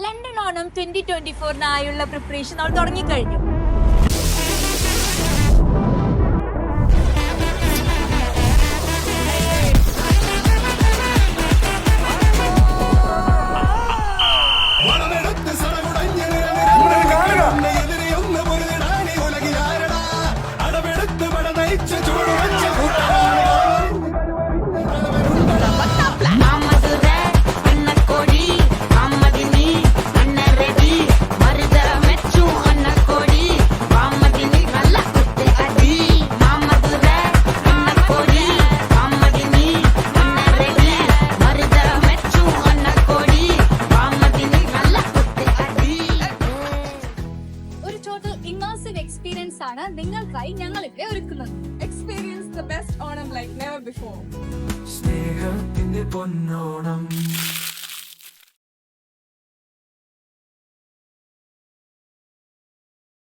London Onam 2024 preparation നമ്മൾ തുടങ്ങിക്കഴിഞ്ഞു. Experience ആണ് നിങ്ങൾക്കായി ഞങ്ങൾ ഇവിടെ ഒരുക്കുന്നത്. Experience the best Onam like never before. സ്നേഹത്തിന്റെ പൊന്നോണം.